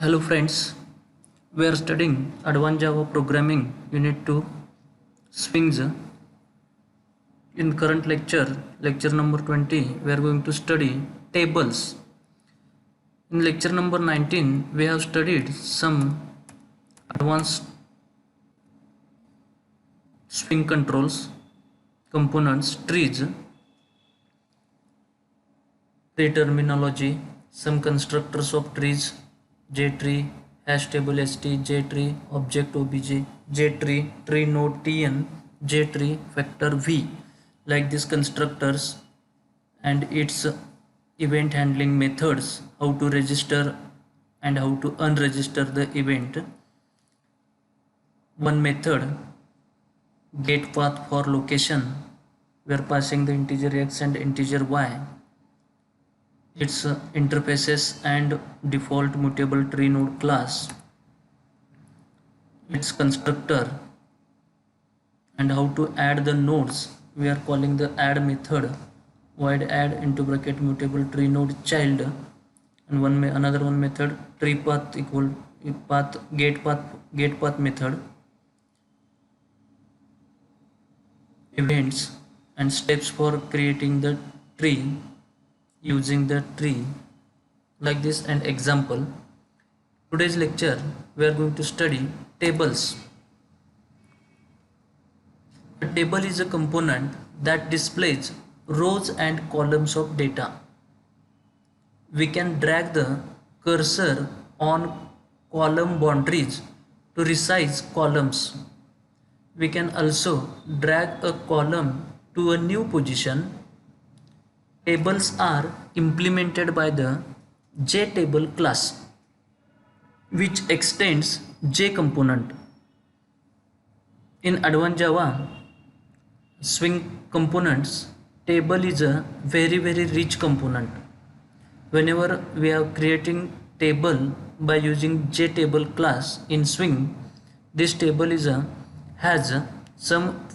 Hello friends, we are studying Advanced Java Programming Unit 2 Swings. In current lecture number 20, we are going to study tables. In lecture number 19, we have studied some advanced swing controls, components, trees, tree terminology, some constructors of trees, JTree, hash table st, JTree, object obj, JTree, tree node tn, JTree, vector v, like these constructors and its event handling methods, how to register and how to unregister the event. One method, get path for location, we are passing the integer x and integer y, its interfaces and default mutable tree node class, its constructor, and how to add the nodes. We are calling the add method, void add into bracket mutable tree node child, and another one method tree path equal path get path method, events and steps for creating the tree using the tree, like this. An example, today's lecture we are going to study tables. A table is a component that displays rows and columns of data. We can drag the cursor on column boundaries to resize columns. We can also drag a column to a new position. Tables are implemented by the JTable class, which extends JComponent. In Advanced Java Swing components, table is a very rich component. Whenever we are creating table by using JTable class in Swing, this table has some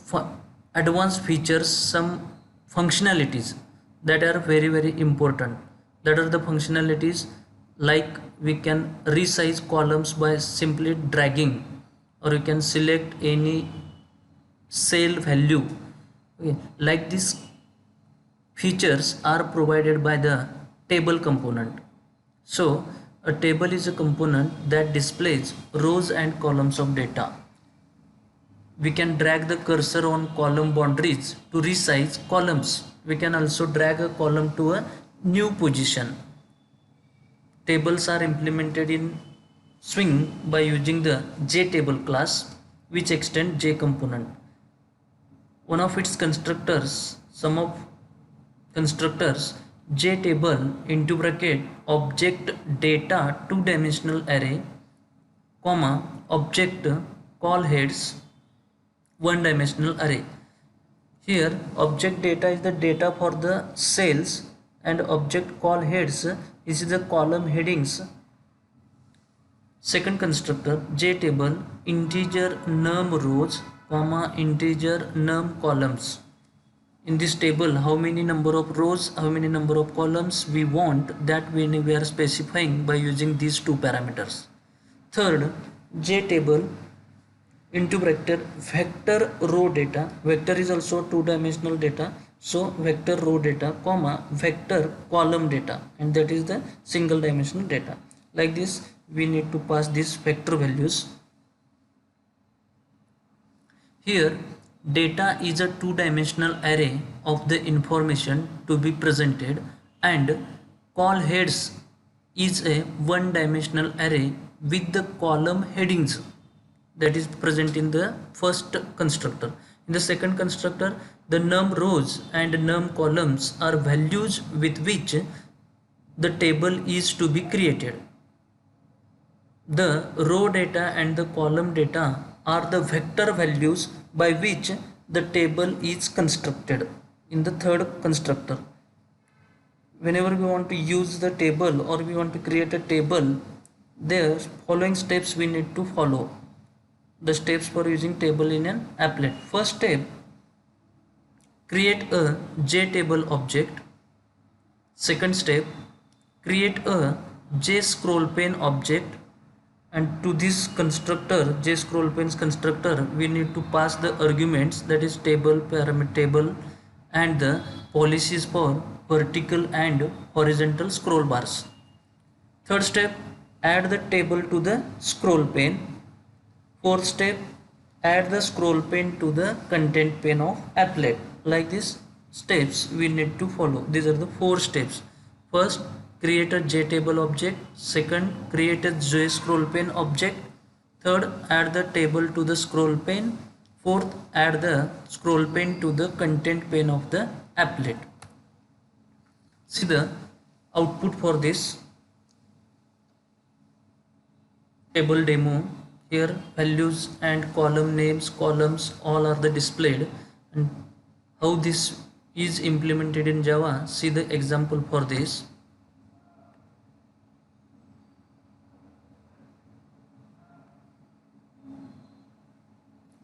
advanced features, some functionalities that are very important. That are the functionalities like we can resize columns by simply dragging, or you can select any cell value. Okay, like these features are provided by the table component. So a table is a component that displays rows and columns of data. We can drag the cursor on column boundaries to resize columns. We can also drag a column to a new position. Tables are implemented in Swing by using the JTable class, which extend JComponent. One of its constructors, some of constructors, JTable into bracket object data two-dimensional array, comma object call heads one-dimensional array. Here object data is the data for the cells and object call heads is the column headings. Second constructor, JTable integer num rows comma integer num columns. In this table, how many number of rows, how many number of columns we want, that we are specifying by using these two parameters. Third, JTable into vector row data. Vector is also two-dimensional data, so vector row data comma vector column data, and that is the single dimensional data. Like this we need to pass these vector values. Here data is a two-dimensional array of the information to be presented, and call heads is a one-dimensional array with the column headings that is present in the first constructor. In the second constructor, the num rows and num columns are values with which the table is to be created. The row data and the column data are the vector values by which the table is constructed in the third constructor. Whenever we want to use the table or we want to create a table, the following steps we need to follow. The steps for using table in an applet. First step, create a JTable object. Second step, create a JScrollPane object. and to this constructor jscrollpanes constructor we need to pass the arguments, that is table, parameter table, and the policies for vertical and horizontal scroll bars. Third step, add the table to the scroll pane. Fourth step, add the scroll pane to the content pane of applet. Like this steps we need to follow. These are the 4 steps. First, create a JTable object. Second, create a JScrollPane object. Third, add the table to the scroll pane. Fourth, add the scroll pane to the content pane of the applet. See the output for this table demo. Here values and column names, columns all are the displayed, and how this is implemented in Java. See the example for this.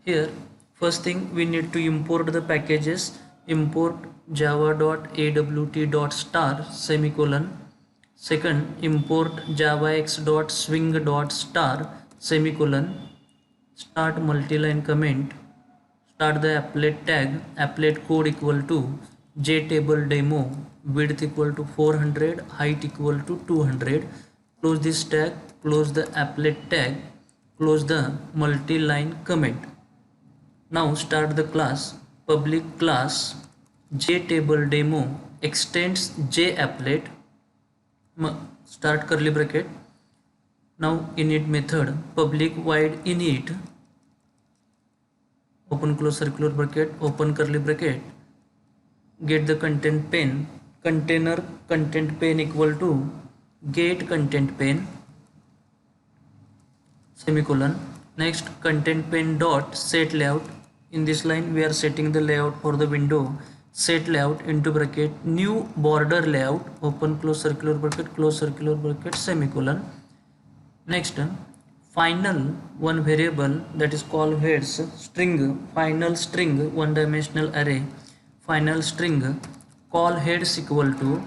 Here first thing we need to import the packages. Import java.awt.star semicolon. Second, import javax.swing.star semicolon. Start multiline comment. Start the applet tag. Applet code equal to jtable demo. Width equal to 400. Height equal to 200. Close this tag. Close the applet tag. Close the multiline comment. Now start the class. Public class jtable demo extends japplet. Start curly bracket. Now init method public void init, open close circular bracket, open curly bracket, get the content pane, container content pane equal to get content pane semicolon. Next, content pane dot set layout. In this line we are setting the layout for the window. Set layout into bracket new border layout, open close circular bracket semicolon. Next, final one variable, that is called heads string, final string one dimensional array, final string call heads equal to,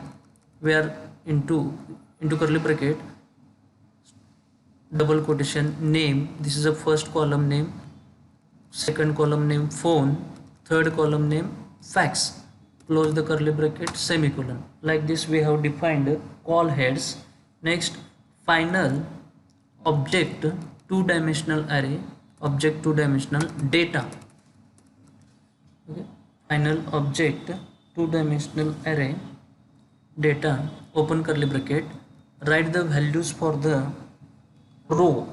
where into curly bracket double quotation name, this is the first column name, second column name phone, third column name fax, close the curly bracket semicolon. Like this we have defined call heads. Next, final object two dimensional array, object two dimensional data. Okay. Final object two dimensional array data, open curly bracket, write the values for the row,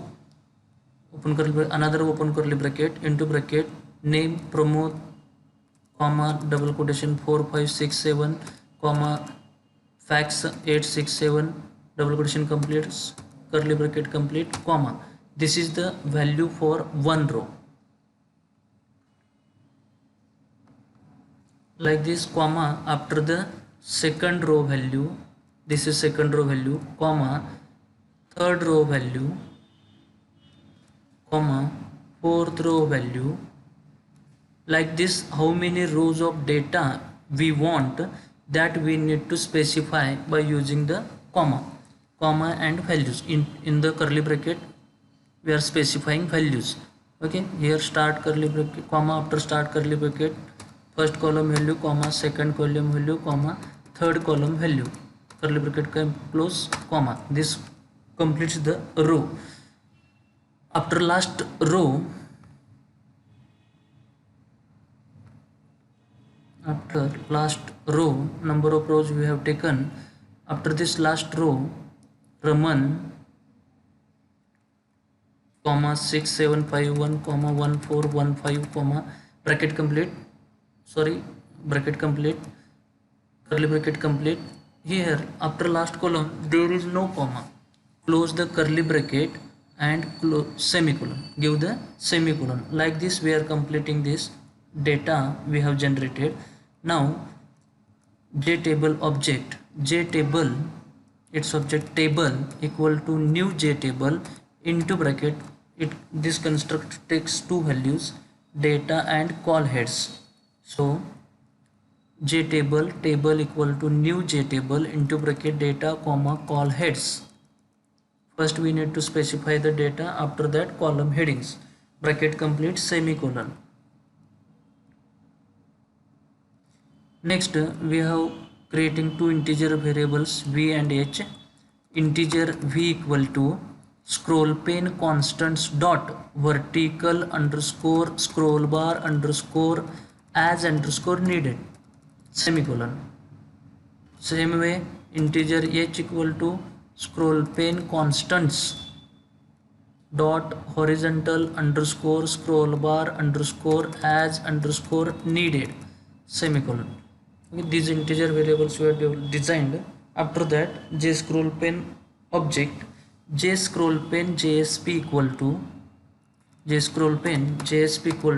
open curly bracket, another open curly bracket, into bracket name promote comma double quotation 4567 comma fax 867 double quotation completes curly bracket complete comma. This is the value for one row. Like this comma after the second row value, this is second row value, comma third row value, comma fourth row value. Like this, how many rows of data we want, that we need to specify by using the comma and values. In the curly bracket we are specifying values. Okay, here start curly bracket, comma after start curly bracket, first column value comma second column value comma third column value, curly bracket close comma. This completes the row. After last row, after last row, number of rows we have taken. After this last row, Raman comma 6751 comma 1415 comma bracket complete, sorry bracket complete, curly bracket complete. Here after last column there is no comma, close the curly bracket and close semicolon, give the semicolon. Like this we are completing this data we have generated. Now jtable object, jtable its object table equal to new jtable, into bracket this construct takes two values, data and call heads. So jtable table equal to new jtable, into bracket data comma call heads. First we need to specify the data, after that column headings, bracket complete semicolon. Next we have creating two integer variables v and h. Integer v equal to scroll pane constants dot vertical underscore scroll bar underscore as underscore needed semicolon. Same way integer h equal to scroll pane constants dot horizontal underscore scroll bar underscore as underscore needed semicolon. Okay, these integer variables were designed. After that jscrollPane object jscrollPane JSP equal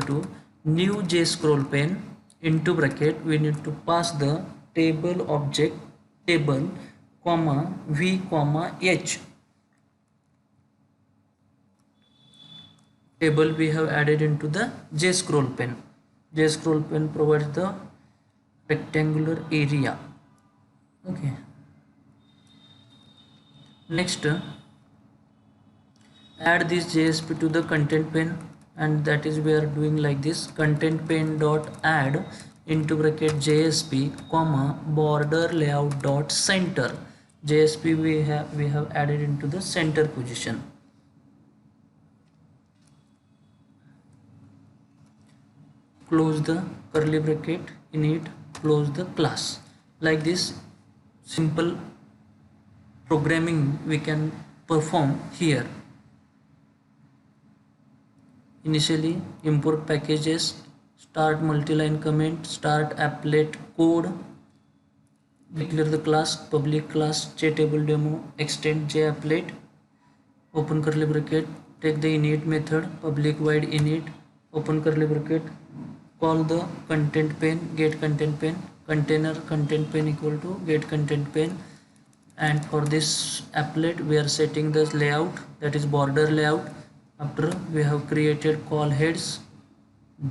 to new jscrollPane into bracket we need to pass the table object table comma v comma h. Table we have added into the jscrollPane. JScrollPane provides the rectangular area. Okay. Next, add this JSP to the content pane, and that is we are doing like this: content pane dot add into bracket JSP comma border layout dot center. JSP we have added into the center position. Close the curly bracket, init, close the class. Like this simple programming we can perform here. Initially import packages, start multi-line comment, start applet code, declare the class, public class JTableDemo, extend JApplet, open curly bracket, take the init method, public void init, open curly bracket, call the content pane, get content pane, container content pane equal to get content pane, and for this applet we are setting the layout, that is border layout. After we have created call heads,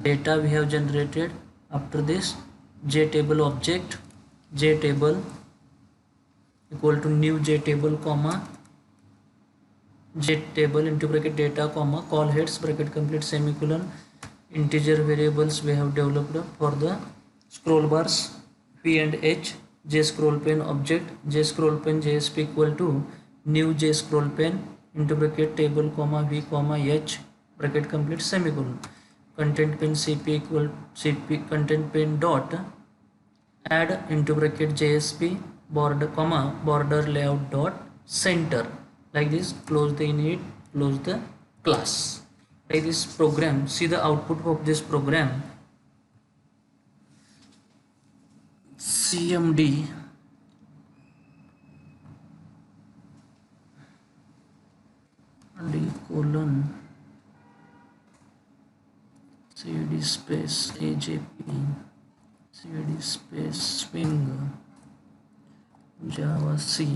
data we have generated. After this JTable object, JTable equal to new JTable comma JTable into bracket data comma call heads bracket complete semicolon. Integer variables we have developed for the scroll bars v and h. JScrollPane object JScrollPane JSP equal to new JScrollPane into bracket table comma v comma h bracket complete semicolon. Content pane cp equal cp content pane dot add into bracket JSP border comma border layout dot center. Like this, close the init, close the class. Like this program, see the output of this program. cmd d colon cd space ajp cd space swing java c.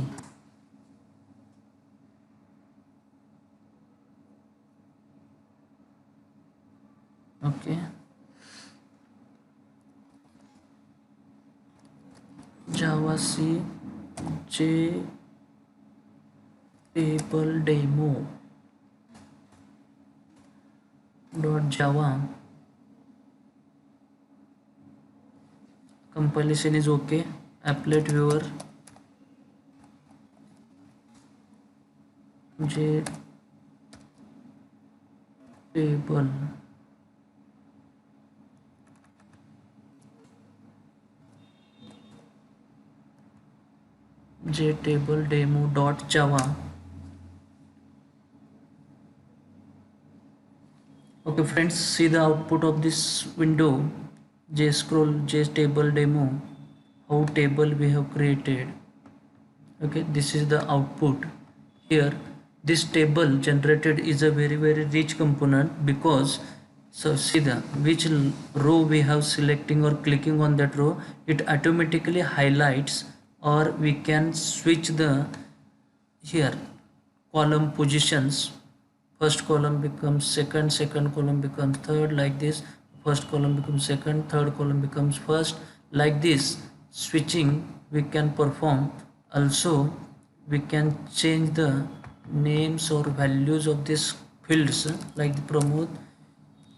Okay, java c JTableDemo dot java. Compilation is okay. Applet viewer JTable JTableDemo.java. Okay friends, see the output of this window. JTableDemo, how table we have created. Okay, this is the output. Here this table generated is a very rich component, because so see the which row we have selecting or clicking on that row, it automatically highlights, or we can switch the here column positions. First column becomes second, second column becomes third, like this. First column becomes second, third column becomes first, like this switching we can perform. Also we can change the names or values of these fields, like Pramod,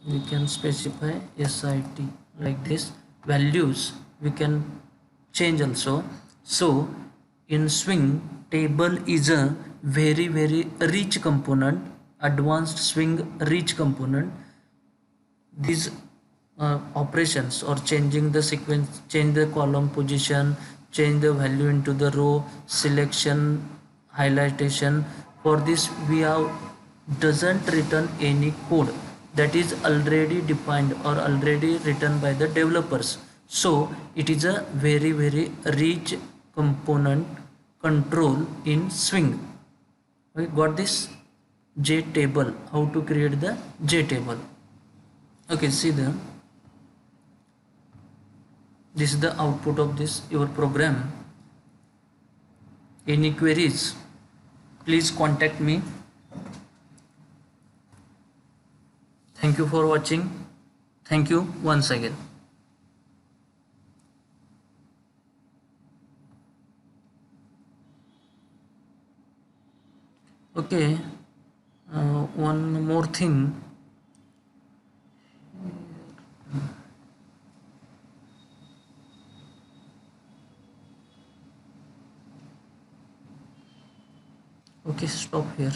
we can specify SIT like this. Values we can change also. So in Swing, table is a very rich component, advanced Swing rich component. These operations or changing the sequence, change the column position, change the value into the row, selection, highlightation. For this we have doesn't return any code, that is already defined or already written by the developers. So it is a very rich component control in Swing. We got this J table, how to create the J table. Okay, see there, this is the output of this your program. Any queries, please contact me. Thank you for watching. Thank you once again. Okay, one more thing. Okay, stop here.